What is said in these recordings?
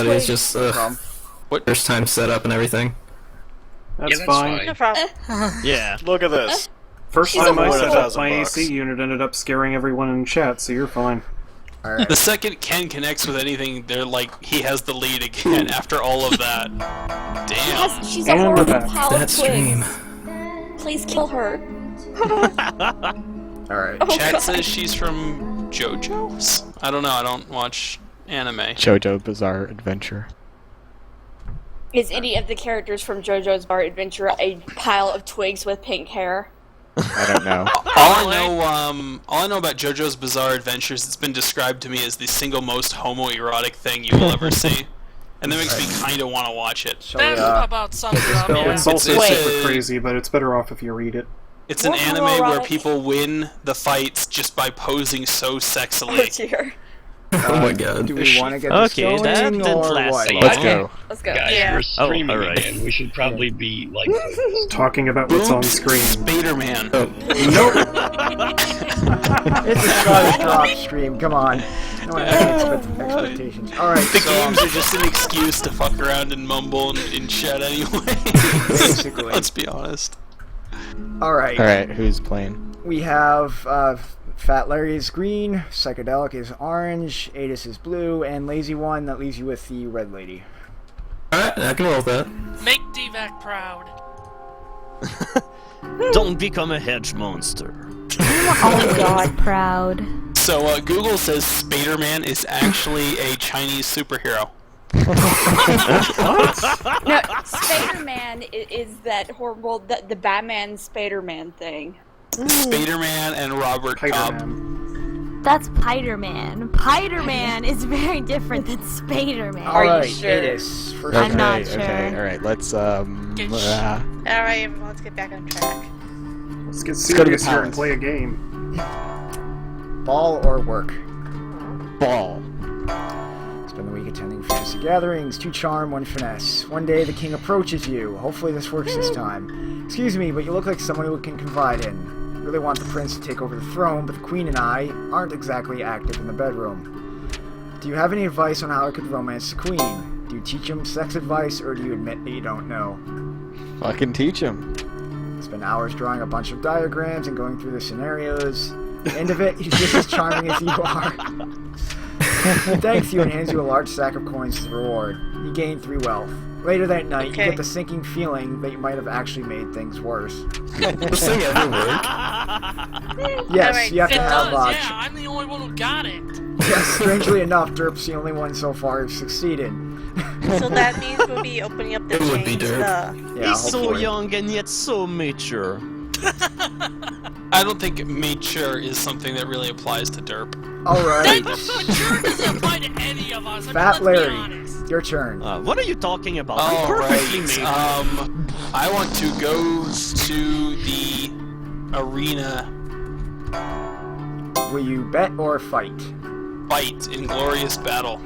But it's just first time setup and everything. That's fine. No problem. Yeah. Look at this. First She's time a I set up $1,000 my bucks. AC unit ended up scaring everyone in chat, so you're fine. Alright. The second Ken connects with anything, they're like, he has the lead again after all of that. Damn. She's a And we're horrible back. pal of That stream. twigs. Please kill her. Alright. Oh, Chat God. says she's from JoJo's? I don't know, I don't watch anime. JoJo Bizarre Adventure. Is any of the characters from JoJo's Bizarre Adventure a pile of twigs with pink hair? I don't know. All I know about JoJo's Bizarre Adventures, it's been described to me as the single most homoerotic thing you will ever see. And that makes me kind of want to watch it. Shall we, about something up It's also It's super a- crazy, but it's better off if you read it. It's an More anime where homoerotic. people win the fights just by posing so Oh sexily. dear. Oh my god. do we want to get this Okay, going, that didn't or last what? so Let's long. go. Let's go. Guys, Yeah. we're streaming alright. again. We should probably be like. Talking about what's on screen. Spider-Man. It's a Scottish drop stream, come on. No one has expectations. Alright, The so games are just an excuse to fuck around and mumble in chat anyway. basically. Let's be honest. Alright. Alright, who's playing? We have Fatlarry is green, Psychedelic is orange, Adis is blue, and Lazy One, that leaves you with the red lady. Alright, I can roll with that. Make DVAC proud. Don't become a hedge monster. Oh god, proud. So Google says Spider-Man is actually a Chinese superhero. No, Spider-Man is that horrible, the Batman Spider-Man thing. Spider-Man and Robert Cobb. Spider-Man. That's Spider-Man. Spider-Man is very different than Spider-Man. Are you Alright, sure? Adis. First I'm not Okay, sure. okay, alright, let's, Get Alright, let's get back on track. Let's get go to the serious here and palace. play a game. ball or work? ball. Spend the week attending fantasy gatherings, 2 charm, 1 finesse. One day the king approaches you. Hopefully this works this time. Excuse me, but you look like someone who can confide in. Really want the prince to take over the throne, but the queen and I aren't exactly active in the bedroom. Do you have any advice on how I could romance the queen? Do you teach him sex advice, or do you admit that you don't know? Fucking teach him. Spend hours drawing a bunch of diagrams and going through the scenarios. At the end of it, he's just as charming as you are. He thanks you and hands you a large sack of coins as a reward. You gain 3 wealth. Later that night, you get the sinking feeling that you might have actually made things worse. This thing ever work? Yes, you have It to have does, yeah. I'm the only one who got it. Yes, strangely enough, Derp's the only one so far who's succeeded. So that means we'll be opening up the It would be chains, Derp. Yeah, He's so hopefully. young and yet so mature. I don't think mature is something that really applies to Derp. Alright, Mature doesn't apply to any of us. I mean, Fat let's be Larry, honest. your turn. What are you talking about? I'm perfectly made. I want to go to the arena Will you bet or fight? fight in glorious battle.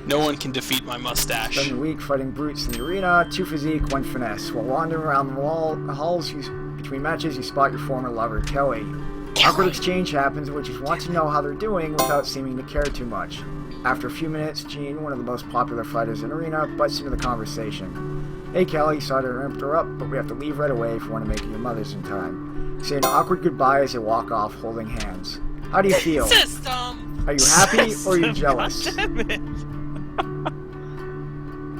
No one can defeat my mustache. Spend the week fighting brutes in the arena, 2 physique, 1 finesse. While wandering around the halls, between matches, you spot your former lover, Kelly. Awkward exchange happens in which you want to know how they're doing without seeming to care too much. After a few minutes, Jean, one of the most popular fighters in arena, butts into the conversation. Hey Kelly, sorry to interrupt, but we have to leave right away if we want to make it your mother's in time. Say an awkward goodbye as you walk off holding hands. How do you feel? System. Are you happy or are you jealous?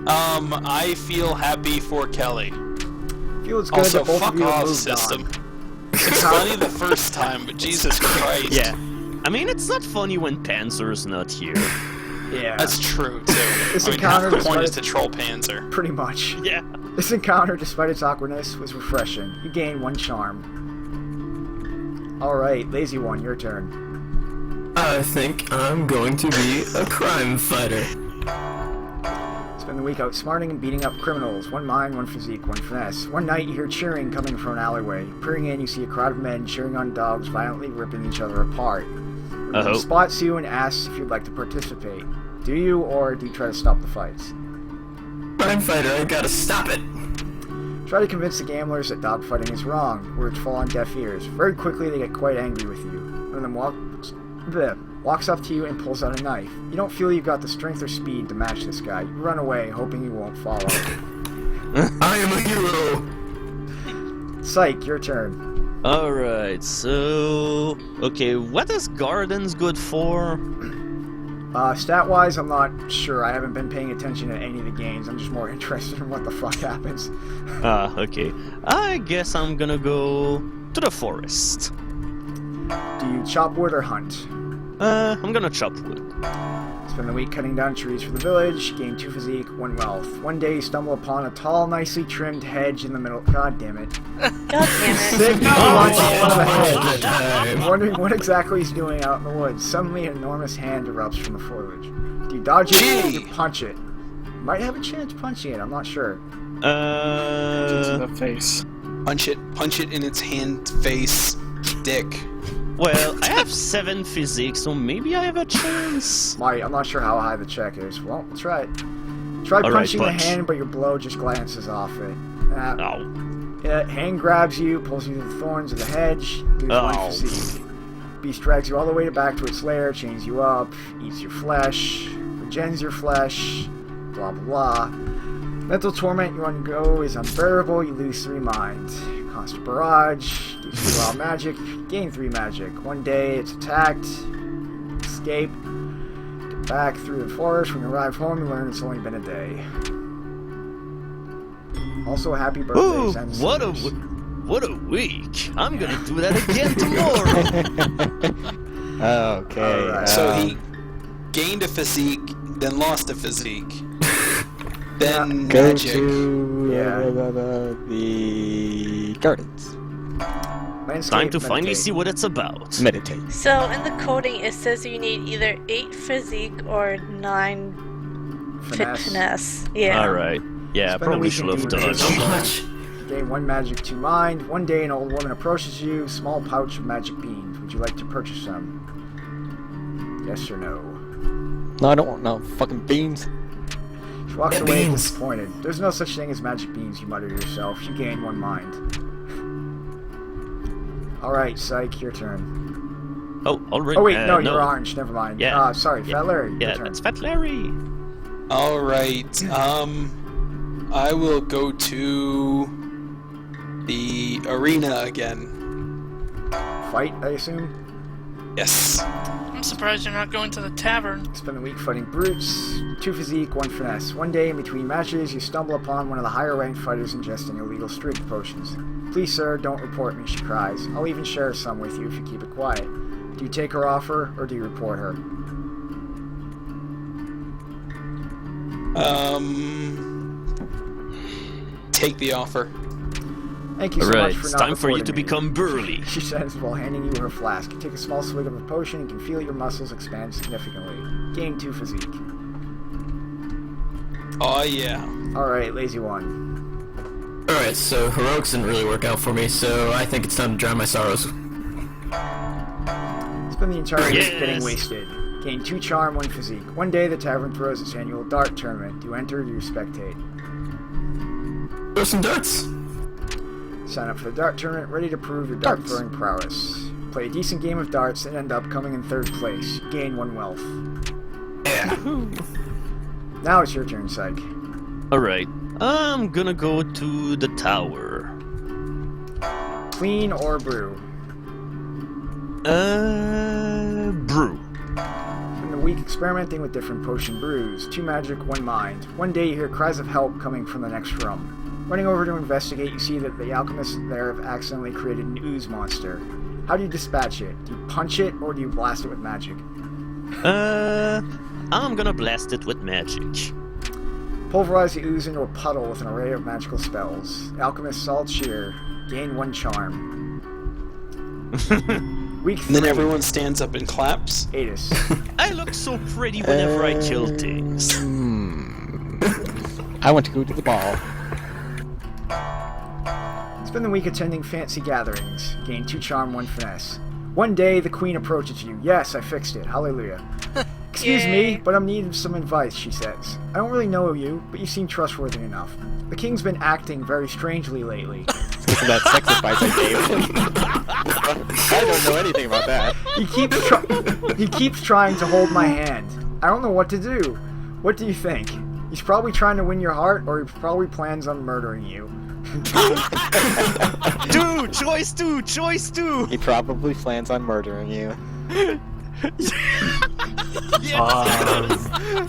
I feel happy for Kelly. Feels good Also, that both fuck of you have off, moved system. on. It's funny the first time, but Jesus Christ. Yeah. I mean, it's not funny when Panzer's not here. Yeah, That's true, too. This I mean, half encounter the point is despite- to troll Panzer. pretty much. Yeah. This encounter, despite its awkwardness, was refreshing. You gain 1 charm. Alright, Lazy One, your turn. I think I'm going to be a crime fighter. Spend the week outsmarting and beating up criminals. 1 mind, 1 physique, 1 finesse. One night you hear cheering coming from an alleyway. Peering in, you see a crowd of men cheering on dogs, violently ripping each other apart. Uh-oh. Spots you and asks if you'd like to participate. Do you, or do you try to stop the fights? Crime fighter, I gotta stop it. Try to convince the gamblers that dogfighting is walks fall on deaf ears. Very quickly they get quite angry with you. One of them walks walks up to you and pulls out a knife. You don't feel you've got the strength or speed to match this guy. You run away, hoping he won't follow. I am a hero. Psych, your turn. Alright, so... Okay, what is gardens good for? Stat-wise, I'm not sure. I haven't been paying attention to any of the games. I'm just more interested in what the fuck happens. Okay. I guess I'm gonna go to the forest. Do you chop wood or hunt? I'm gonna chop wood. Spend the week cutting down trees for the village. Gain 2 physique, 1 wealth. One day you stumble upon a tall, nicely trimmed hedge in the middle. God damn it. God damn it. Sick launch out of a hedge. Time. Wondering what exactly he's doing out in the woods. Suddenly an enormous hand erupts from the foliage. Do you dodge it or do you punch it? You might have a chance punching it, I'm not sure. To the face. Punch it in its hand, face, dick. Well, I have 7 physique, so maybe I have a chance. I'm not sure how high the check is. Well, we'll try it. Try All right, punching the punch. hand, but your blow just glances off it. Ow. Hand grabs you, pulls you to the thorns of the hedge. Lose 1 Ow. physique. Beast drags you all the way back to its lair, chains you up, eats your flesh, regens your flesh, blah blah blah. Mental torment you undergo is unbearable, you lose 3 mind. Constant barrage, gives you wild magic, gain 3 magic. One day it's attacked, escape, get back through the forest. When you arrive home, you learn it's only been a day. Also, happy birthday, Ooh, Zen what a Sinners. what a week! I'm gonna do that again tomorrow. Okay. Alright. So he gained a physique, then lost a physique. Then Go magic. to Yeah. the gardens. Landscape, Time to finally meditate. see what it's about. Meditate. So in the coding, it says you need either 8 physique or 9 finesse. Yeah. Alright. Yeah, Spend a probably week should in have demon dodged. So much. Gain 1 magic, 2 mind. One day an old woman approaches you, small pouch of magic beans. Would you like to purchase some? Yes or no? No, I don't want no fucking beans. She walks Yeah, away beans. disappointed. There's no such thing as magic beans, you mutter to yourself. You gain 1 mind. Alright, Psych, your turn. Oh, already. Oh wait, no, you're orange, never mind. Yeah. Sorry, Yeah. Fatlarry, your Yeah, turn. that's Fatlarry. Alright, I will go to the arena again. Fight, I assume? Yes. I'm surprised you're not going to the tavern. Spend the week fighting brutes. 2 physique, 1 finesse. One day in between matches, you stumble upon one of the higher ranked fighters ingesting illegal strength potions. Please, sir, don't report me, she cries. I'll even share some with you if you keep it quiet. Do you take her offer, or do you report her? Take the offer. Thank you so Alright, much for it's not time for you reporting to me. become burly. She says while handing you her flask. You take a small swig of the potion and can feel your muscles expand significantly. Gain 2 physique. Oh yeah. Alright, lazy one. Alright, so heroics didn't really work out for me, so I think it's time to drown my sorrows. Spend the entire week Yes. getting wasted. Gain 2 charm, 1 physique. One day the tavern throws its annual dart tournament. Do you enter or do you spectate? Throw some darts. Sign up for the dart tournament, ready to prove your dart throwing prowess. Play a decent game of darts and end up coming in 3rd place. Gain 1 wealth. Yeah. Now it's your turn, Psych. Alright, I'm gonna go to the tower. Clean or brew? Brew. Spend the week experimenting with different potion brews. 2 magic, 1 mind. One day you hear cries of help coming from the next room. Running over to investigate, you see that the alchemists there have accidentally created an ooze monster. How do you dispatch it? Do you punch it, or do you blast it with magic? I'm gonna blast it with magic. Pulverize the ooze into a puddle with an array of magical spells. Alchemist Salt Shear. Gain 1 charm. Week 3. And then everyone stands up and claps. Adis. I look so pretty whenever I kill things. I want to go to the ball. Spend the week attending fancy gatherings. Gain 2 charm, 1 finesse. One day, the queen approaches you. Yes, I fixed it. Hallelujah. Excuse me, Yay. but I'm needing some advice, she says. I don't really know you, but you seem trustworthy enough. The king's been acting very strangely lately. Because of that sex advice I gave him. I don't know anything about that. He keeps trying to hold my hand. I don't know what to do. What do you think? He's probably trying to win your heart, or he probably plans on murdering you. Choice two! He probably plans on murdering you.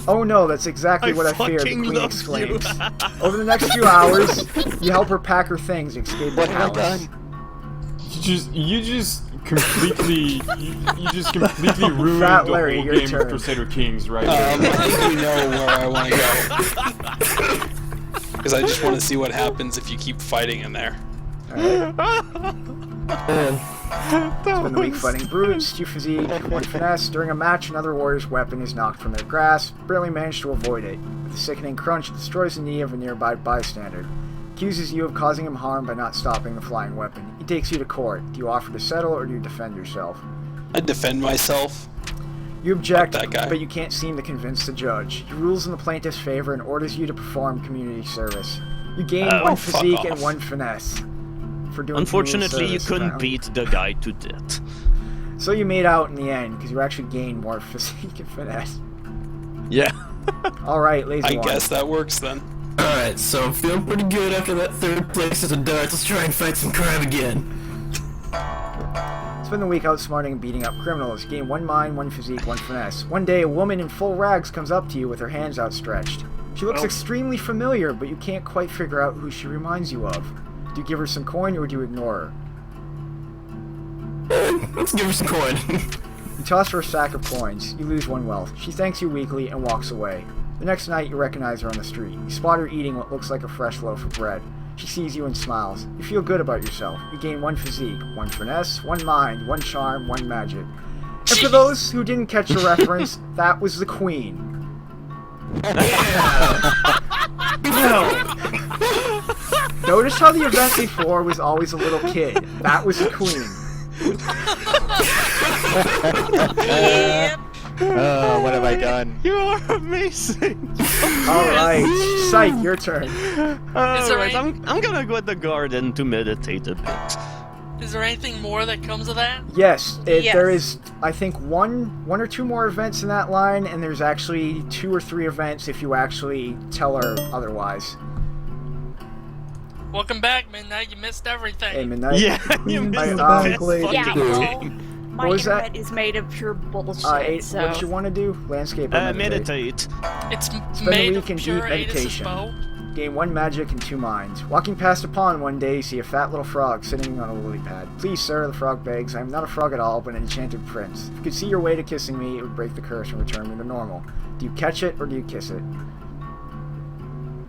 Oh no, that's exactly what I feared, the queen exclaims. Over the next few hours, you help her pack her things and escape the palace. You just completely ruined Fatlarry, the whole your game turn. of Crusader Kings right I now. think we know where I want to go. Because I just want to see what happens if you keep fighting in there. Spend the week fighting brutes, 2 physique, 1 finesse. During a match, another warrior's weapon is knocked from their grasp. Barely managed to avoid it. With a sickening crunch, it destroys the knee of a nearby bystander. Accuses you of causing him harm by not stopping the flying weapon. He takes you to court. Do you offer to settle, or do you defend yourself? I defend myself. You object, Fuck that guy. but you can't seem to convince the judge. He rules in the plaintiff's favor and orders you to perform community service. You gain 1 fuck physique off. and 1 finesse for doing Unfortunately, community you service, couldn't apparently. beat the guy to death. So you made out in the end, because you actually gained more physique and finesse. Yeah. Alright, lazy I one. guess that works then. Alright, so I'm feeling pretty good after that 3rd place at the darts. Let's try and fight some crime again. Spend the week outsmarting and beating up criminals. You gain 1 mind, 1 physique, 1 finesse. One day, a woman in full rags comes up to you with her hands outstretched. She looks extremely familiar, but you can't quite figure out who she reminds you of. Do you give her some coin, or do you ignore her? Let's give her some coin. You toss her a sack of coins. You lose 1 wealth. She thanks you weakly and walks away. The next night, you recognize her on the street. You spot her eating what looks like a fresh loaf of bread. She sees you and smiles. You feel good about yourself. You gain 1 physique, 1 finesse, 1 mind, 1 charm, 1 magic. And for those who didn't catch the reference, that was the queen. Notice how the event before was always a little kid. That was the queen. Oh, what have I done? You are amazing! Alright, Psych, your turn. Alright, I'm gonna go at the garden to meditate a bit. Is there anything more that comes of that? Yes, Yes. there is, I think, one or two more events in that line, and there's actually 2 or 3 events if you actually tell her otherwise. Welcome back, Midnight. You missed everything. Hey, Midnight. Yeah, you missed the best fucking Yeah, well, game. my What was that? internet is made of pure bullshit, so... What you want to do? Landscape or Meditate. It's Spend made the of week in pure deep Adis's meditation. bow. Gain 1 magic and 2 minds. Walking past a pond one day, you see a fat little frog sitting on a lily pad. Please, sir, the frog begs, I am not a frog at all, but an enchanted prince. If you could see your way to kissing me, it would break the curse and return me to normal. Do you catch it, or do you kiss it?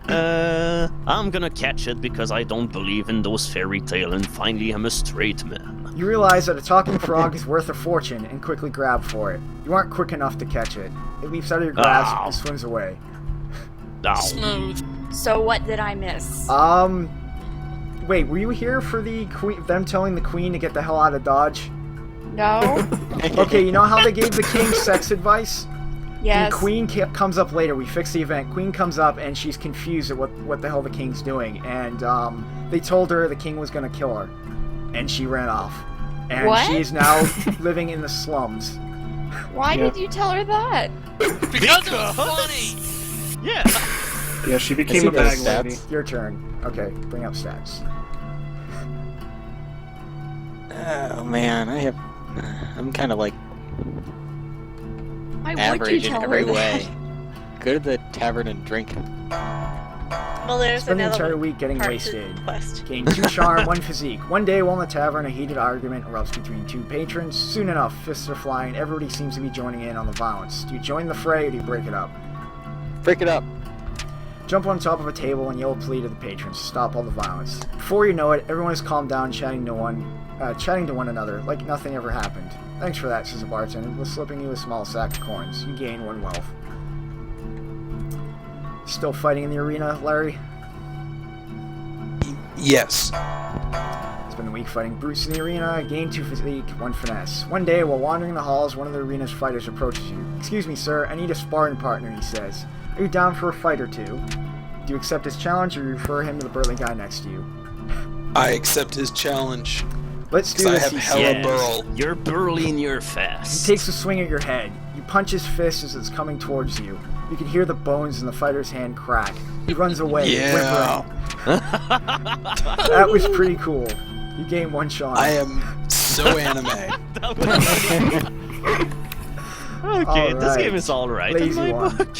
I'm gonna catch it because I don't believe in those fairy tale and finally I'm a straight man. You realize that a talking frog is worth a fortune and quickly grab for it. You aren't quick enough to catch it. It leaps out of your grasp and swims away. Smooth. So what did I miss? Wait, were you here for the queen, them telling the queen to get the hell out of Dodge? No? Okay, you know how they gave the king sex advice? Yes. The queen comes up later. We fix the event. Queen comes up and she's confused at what the hell the king's doing. And they told her the king was going to kill her. And she ran off. And What? she is now living in the slums. Why did you tell her that? Because it was funny. Yeah. Yeah, she became a bag stats. lady. Your turn. Okay, bring up stats. Oh man, I'm kind of like Why would you average in tell every her way. that? Go to the tavern and drink. Well, there's Spend the another entire week getting part wasted. to the quest. Gain 2 charm, 1 physique. One day while in the tavern, a heated argument erupts between 2 patrons. Soon enough, fists are flying. Everybody seems to be joining in on the violence. Do you join the fray or do you break it up? Break it up. Jump on top of a table and yell a plea to the patrons to stop all the violence. Before you know it, everyone has calmed down, chatting to one another like nothing ever happened. Thanks for that, says the bartender, with slipping you a small sack of coins. You gain 1 wealth. Still fighting in the arena, Larry? Yes. Spend the week fighting brutes in the arena, gain 2 physique, 1 finesse. One day, while wandering the halls, one of the arena's fighters approaches you. Excuse me, sir, I need a sparring partner, he says. Are you down for a fight or 2? Do you accept his challenge or refer him to the burly guy next to you? I accept his challenge. Let's do I this. have he hella says. burl. You're burly and you're He fast. takes a swing at your head. You punch his fist as it's coming towards you. You can hear the bones in the fighter's hand crack. He runs away, Yeah. whimpering. That was pretty cool. You gain 1 charm. I am so anime. Okay, this Alright. game is alright in Lazy my one. book.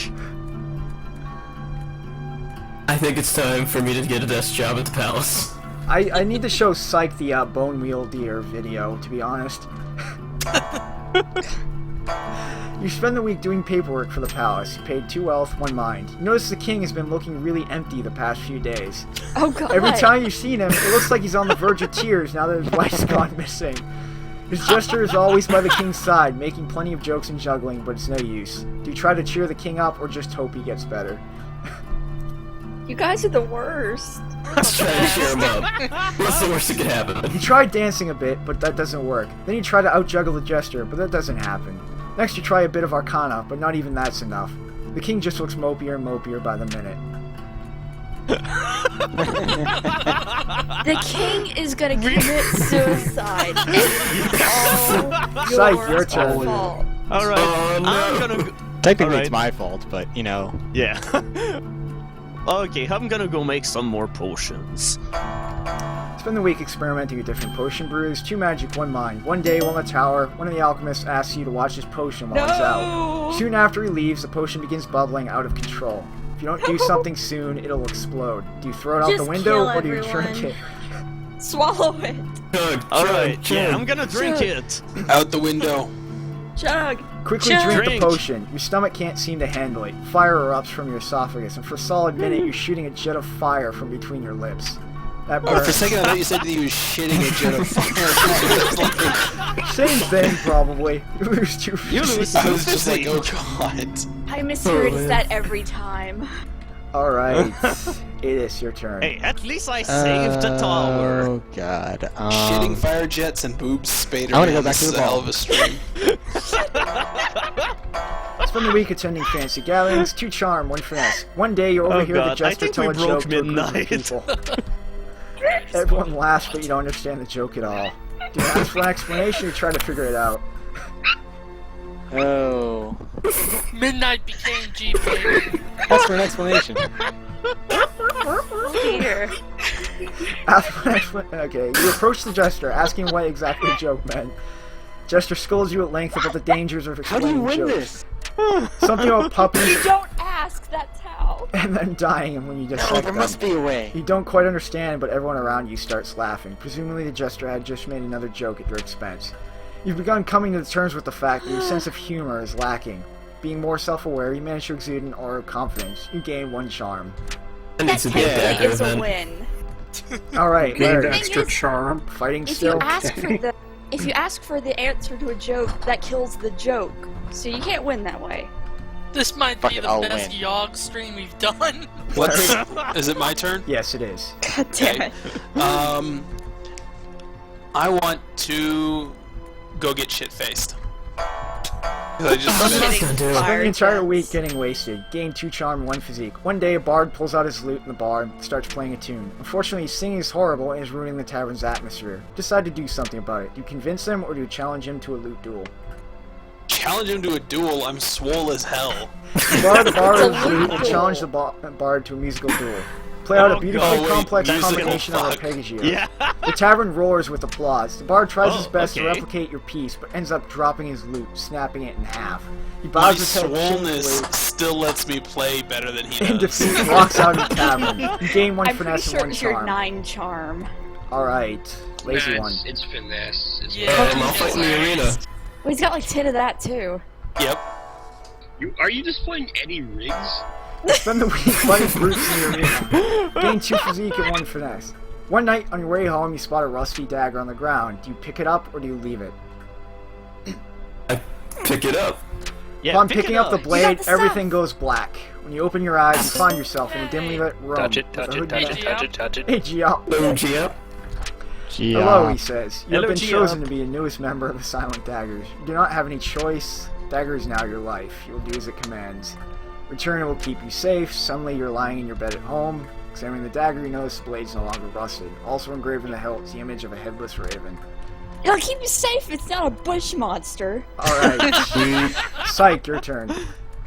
I think it's time for me to get a desk job at the palace. I need to show Psych the bone wielder video, to be honest. You spend the week doing paperwork for the palace. You paid 2 wealth, 1 mind. You notice the king has been looking really empty the past few days. Oh god. Every time you've seen him, it looks like he's on the verge of tears now that his wife's gone missing. His jester is always by the king's side, making plenty of jokes and juggling, but it's no use. Do you try to cheer the king up or just hope he gets better? You guys are the worst. Let's try to cheer him up. What's the worst that could happen? You try dancing a bit, but that doesn't work. Then you try to out-juggle the jester, but that doesn't happen. Next you try a bit of arcana, but not even that's enough. The king just looks mopier and mopier by the minute. The king is gonna commit suicide. It's Psych, all your turn. fault. Alright, Oh, no. I'm gonna... Technically, Alright. it's my fault, but you know. Yeah. Okay, I'm gonna go make some more potions. Spend the week experimenting with different potion brews. 2 magic, 1 mind. One day while in the tower, one of the alchemists asks you to watch his potion while it's out. Soon after he leaves, the potion begins bubbling out of control. If you don't do something soon, it'll explode. Do you throw it out Just the window, kill or do you everyone. drink it? Swallow it. Chug, Alright, chug, yeah, chug. I'm gonna drink Chug. it. Out the window. Chug. Quickly Chug. drink Drink. the potion. Your stomach can't seem to handle it. Fire erupts from your esophagus, and for a solid minute, you're shooting a jet of fire from between your lips. That Oh, for a burns. second I thought you said that he was shitting a jet of fire. Same thing, probably. You lose 2 You lose I was just like, physique. oh god. I misheard that every time. Alright. It is your turn. Hey, at least I saved the tower. Oh god. Shitting fire jets and boobs Spader. I wanna go Man, back this to is the a hell ball. of a stream. Spend the week attending fancy gatherings. 2 charm, 1 finesse. One day you overhear the God, I jester think tell we a broke joke to a group of midnight. people. Everyone laughs, but you don't understand the joke at all. Do you ask for an explanation or try to figure it out? Oh. Midnight became GP. That's for an explanation. Here. Ask for an explanation. Okay, you approach the jester, asking what exactly the joke meant. Jester scolds you at length about the dangers of How do explaining you win jokes. this? Something about puppies Don't ask, that's how. and then dying when you Oh, dissect there them. must be a way. You don't quite understand, but everyone around you starts laughing. Presumably the jester had just made another joke at your expense. You've begun coming to terms with the fact that your sense of humor is lacking. Being more self-aware, you manage to exude an aura of confidence. You gain 1 charm. That needs That to be a technically dagger is a then. win. Alright, Gained Larry. extra is- charm. Fighting If still. you ask for the if you ask for the answer to a joke, that kills the joke. So you can't win that way. This might Fuck be it, the I'll best win. Yawg stream we've done. What's is it my turn? Yes, it is. God damn it. I want to go get shit faced. I just Shitting gonna do it. fire Spend the entire jets. week getting wasted. Gain 2 charm, 1 physique. One day, a bard pulls out his lute in the bar and starts playing a tune. Unfortunately, his singing is horrible and is ruining the tavern's atmosphere. Decide to do something about it. Do you convince him or do you challenge him to a lute duel? challenge him to a duel. I'm swole as hell. Borrow the bard It's a of the lute and lute challenge the bard to a musical duel. Play out a beautifully wait, complex musical, combination of fuck. arpeggio. Yeah. The tavern roars with applause. The bard tries his best to okay. replicate your piece, but ends up dropping his lute, snapping it in half. He My bows his head swollenness shamefully still lets me play better than he in does. defeat, walks out of the tavern. You gain 1 I'm pretty finesse sure and 1 it's your charm. 9 charm. Alright, lazy one. It's finesse. It's Yeah. I'll fight in the arena. Well, he's got like 10 of that too. Yep. Are you just playing Eddie Riggs? Spend the week fighting brutes in the arena. Gain 2 physique and 1 finesse. One night on your way home, you spot a rusty dagger on the ground. Do you pick it up or do you leave it? Pick it up. Yeah, Upon pick picking it up the You blade, got the stuff. everything goes black. When you open your eyes, you find yourself in a dimly lit room. Touch it, with touch a it, hooded touch man. it, touch it, touch it. Hey, Gio. Hello, Gia. Hello, he says. You have Hello, been Gia. chosen to be the newest member of the Silent Daggers. You do not have any choice. Dagger is now your life. You will do as it commands. Return will keep you safe. Suddenly, you're lying in your bed at home. Examining the dagger, you notice the blade's no longer rusted. Also engraved in the hilt is the image of a headless raven. It'll keep you safe. It's not a bush monster. Alright. Psych, your turn.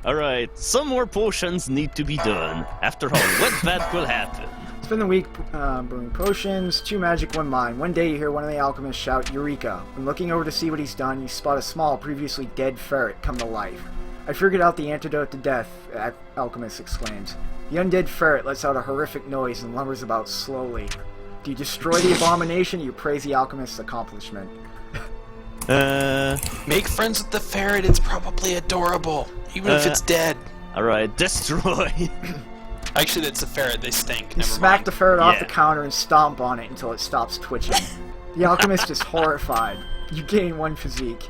Alright, some more potions need to be done. After all, what bad could happen? Spend the week brewing potions, 2 magic, 1 mine. One day you hear one of the alchemists shout, Eureka! When looking over to see what he's done, you spot a small, previously dead ferret come to life. I figured out the antidote to death, alchemist exclaims. The undead ferret lets out a horrific noise and lumbers about slowly. Do you destroy the abomination or you praise the alchemist's accomplishment? Make friends with the ferret, it's probably adorable. Even if it's dead. Alright, destroy. Actually, that's a ferret, they stink. You smack the ferret off the counter and stomp on it until it stops twitching. The alchemist is horrified. You gain 1 physique.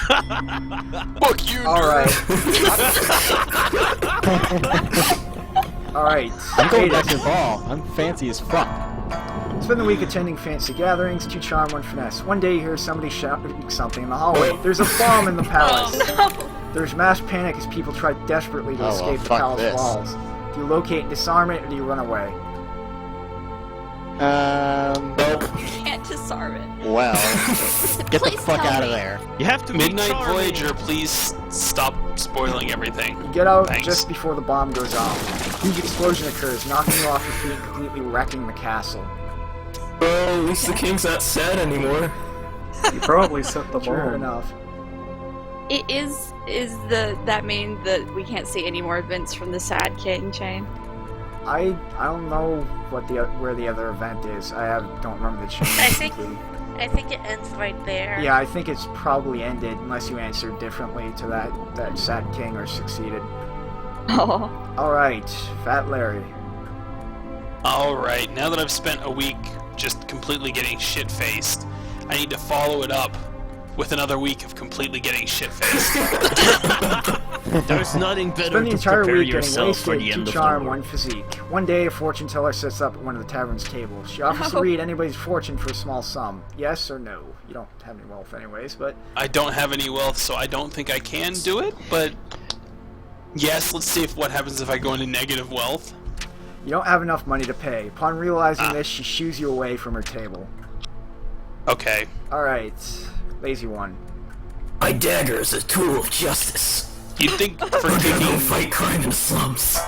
Fuck you, Alright. Alright. I'm going back to your ball. I'm fancy as fuck. Spend the week attending fancy gatherings, 2 charm, 1 finesse. One day you hear somebody shouting something in the hallway. There's a bomb in the palace. There's mass panic as people try desperately to escape the palace walls. Do you locate and disarm it, or do you run away? You can't disarm it. Well, get the fuck out of there. You have to Midnight make Voyager, please stop spoiling everything. You get out Thanks. just before the bomb goes off. A huge explosion occurs, knocking you off your feet and completely wrecking the castle. Well, at least the king's not sad anymore. You probably set the True bomb. enough. It is that mean that we can't see any more events from the Sad King chain? I don't know what where the other event is. Don't remember the chain. I think it ends right there. Yeah, I think it's probably ended unless you answered differently to that Sad King or succeeded. Oh. Alright, Fat Larry. Alright, now that I've spent a week just completely getting shit-faced, I need to follow it up with another week of completely getting shit-faced. There's nothing better Spend the to entire prepare week getting yourself for wasted, the 2 end of the charm, world. 1 physique. One day, a fortune teller sits up at one of the tavern's tables. She offers to read anybody's fortune for a small sum. Yes or no? You don't have any wealth anyways, but... I don't have any wealth, so I don't think I can do it, but... Yes, let's see what happens if I go into negative wealth. You don't have enough money to pay. Upon realizing this, she shoos you away from her table. Okay. Alright, lazy one. My dagger is a tool of justice. You'd think for We're gonna go kicking... fight crime in the slums.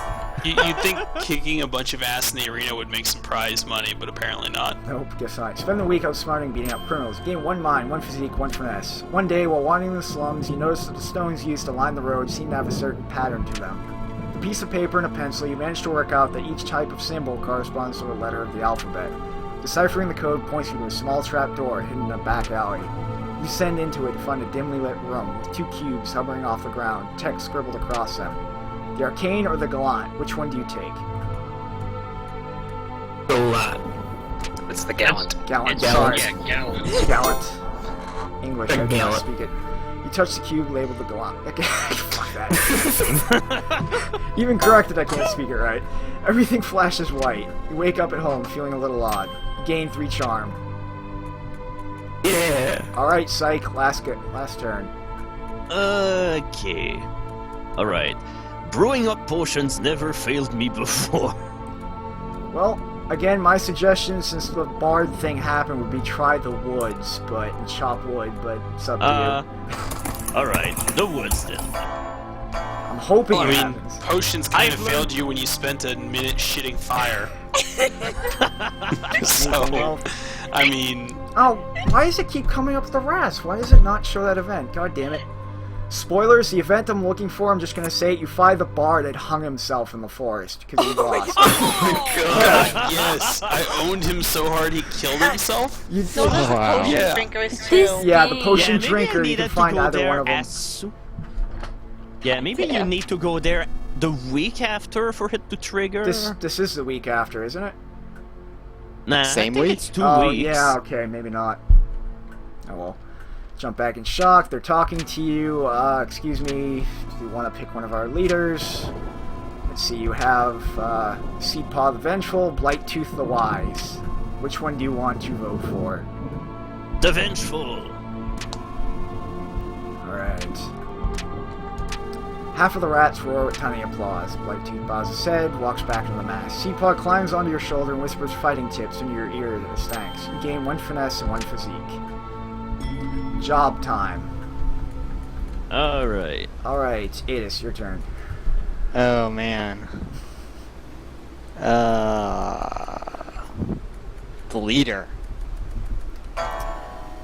You'd think kicking a bunch of ass in the arena would make some prize money, but apparently not. Nope, guess not. Spend the week outsmarting beating up criminals. Gain 1 mind, 1 physique, 1 finesse. One day, while wandering the slums, you notice that the stones used to line the road seem to have a certain pattern to them. With a piece of paper and a pencil, you manage to work out that each type of symbol corresponds to a letter of the alphabet. Deciphering the code points you to a small trap door hidden in a back alley. You descend into it to find a dimly lit room with 2 cubes hovering off the ground, text scribbled across them. The arcane or the gallant, which one do you take? Gallant. It's the gallant. Gallant, Gallant. sorry. Yeah, gallant. Gallant. English, I can't Gallant. speak it. You touch the cube labeled the gallant. Fuck that. Even corrected, I can't speak it right. Everything flashes white. You wake up at home feeling a little odd. You gain 3 charm. Yeah. Alright, Psych, last turn. Okay. Alright. Brewing up potions never failed me before. Well, again, my suggestion since the bard thing happened would be try the woods, and chop wood, but it's up to you. Alright, the woods then. I'm hoping Well, it I mean, happens. potions kind of failed you when you spent a minute shitting fire. So, I mean... Oh, why does it keep coming up with the rats? Why does it not show that event? God damn it. Spoilers, the event I'm looking for, I'm just gonna say it, you find the bard that hung himself in the forest, because he lost. God, yes, I owned him so hard he killed himself? You So does the potion Yeah. drinkers too. Yeah, the potion maybe I drinker, you needed can to find go either there one of them. Yeah, maybe you need to go there the week after for it to trigger. This is the week after, isn't it? Nah, Same I think week? it's 2 Oh, weeks. yeah, okay, maybe not. Oh well. Jump back in shock, they're talking to you. Excuse me, do you want to pick one of our leaders? Let's see, you have Seedpaw the Vengeful, Blightooth the Wise. Which one do you want to vote for? The Vengeful. Alright. Half of the rats roar with tiny applause. Blightooth bows his head, walks back into the mass. Seapaw climbs onto your shoulder and whispers fighting tips into your ear as thanks. You gain 1 finesse and 1 physique. Job time. Alright. Alright, Adis, your turn. Oh man. The leader.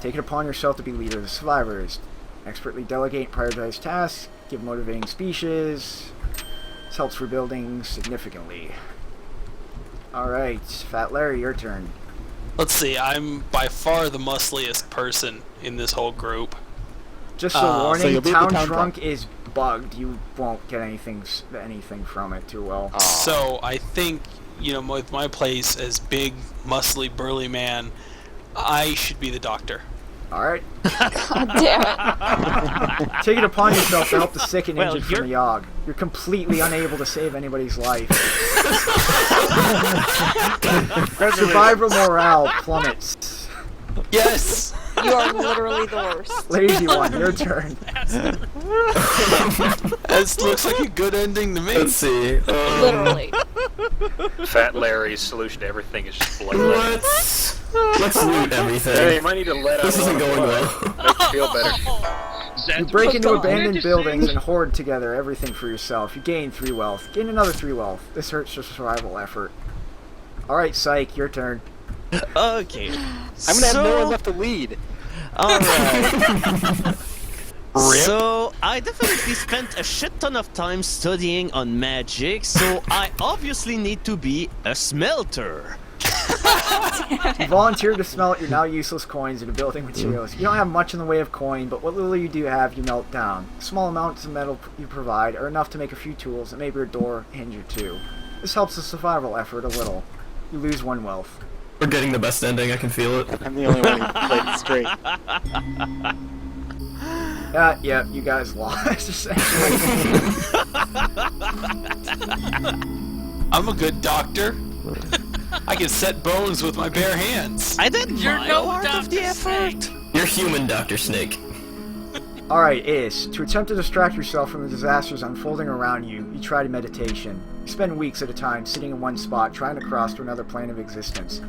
Take it upon yourself to be leader of the survivors. Expertly delegate and prioritize tasks. Give motivating speeches. This helps rebuilding significantly. Alright, Fatlarry, your turn. Let's see, I'm by far the muscliest person in this whole group. Just a warning, so you'll be the town town drunk is bugged. You won't get anything from it too well. So I think, you know, with my place as big, muscly, burly man, I should be the doctor. Alright. God damn it. Take it upon yourself to help the sick and injured from the Yawhg. You're completely unable to save anybody's life. Survivor morale plummets. Yes! You are literally the worst. Lazy one, your turn. This looks like a good ending to me. Let's see. Literally. Fat Larry's solution to everything is just blood. Let's loot everything. Hey, you might need to let out This isn't going well. Make you feel better. You break into abandoned buildings and hoard together everything for yourself. You gain 3 wealth. Gain another 3 wealth. This hurts your survival effort. Alright, Psych, your turn. Okay. I'm gonna have no one left to lead. Alright. So, I definitely spent a shit ton of time studying on magic, so I obviously need to be a smelter. You volunteer to smelt your now useless coins into building materials. You don't have much in the way of coin, but what little you do have, you melt down. Small amounts of metal you provide are enough to make a few tools and maybe a door, hinge, or 2. This helps the survival effort a little. You lose 1 wealth. We're getting the best ending, I can feel it. I'm the only one who played it straight. Yeah, you guys lost. I'm a good doctor. I can set bones with my bare hands. I did You're my no part of the Dr. effort. Snake. You're human, Dr. Snake. Alright, Ace. To attempt to distract yourself from the disasters unfolding around you, you try meditation. You spend weeks at a time sitting in one spot, trying to cross to another plane of existence.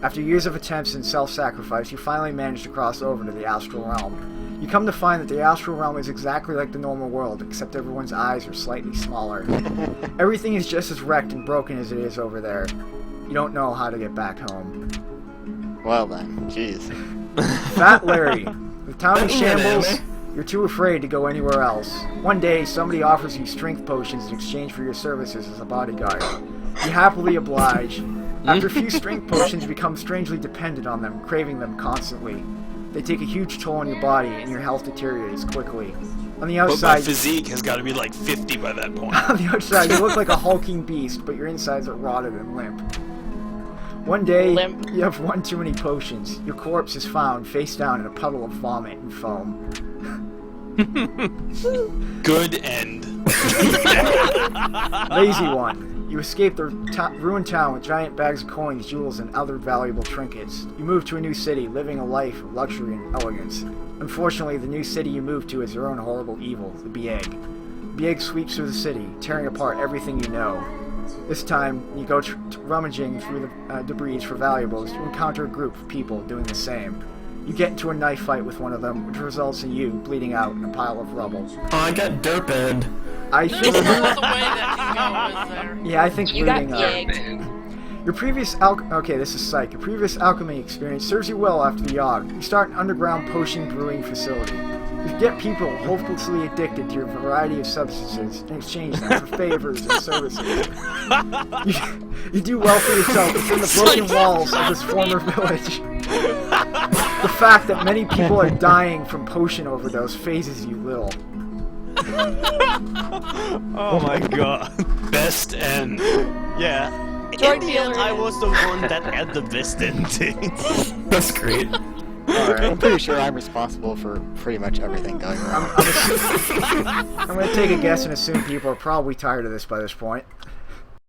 After years of attempts and self-sacrifice, you finally manage to cross over to the astral realm. You come to find that the astral realm is exactly like the normal world, except everyone's eyes are slightly smaller. Everything is just as wrecked and broken as it is over there. You don't know how to get back home. Well then, jeez. Fat Larry. The town is shambles. You're too afraid to go anywhere else. One day, somebody offers you strength potions in exchange for your services as a bodyguard. You happily oblige. After a few strength potions, you become strangely dependent on them, craving them constantly. They take a huge toll on your body, and your health deteriorates quickly. On the But my outside, physique has got to be like 50 by that point. on the outside, you look like a hulking beast, but your insides are rotted and limp. One day, you have one too many potions. Your corpse is found face down in a puddle of vomit and foam. Good end. Lazy one. You escape the ruined town with giant bags of coins, jewels, and other valuable trinkets. You move to a new city, living a life of luxury and elegance. Unfortunately, the new city you move to has their own horrible evil, the Yawhg. The Yawhg sweeps through the city, tearing apart everything you know. This time, you go rummaging through the debris for valuables. You encounter a group of people doing the same. You get into a knife fight with one of them, which results in you bleeding out in a pile of rubble. Oh, I got derped. I think. There's no other way that can go, is there? Yeah, I think You got looting. Yawged. Your previous okay, this is Psych. Your previous alchemy experience serves you well after the Yawhg. You start an underground potion brewing facility. You get people hopelessly addicted to your variety of substances and exchange them for favors and services. You do well for yourself within the broken walls of this former village. The fact that many people are dying from potion overdose phases you little. Oh my god. Best end. Yeah. Drug In the end, dealer. I was the one that had the best ending. That's great. Alright, I'm pretty sure I'm responsible for pretty much everything going wrong. I'm gonna take a guess and assume people are probably tired of this by this point.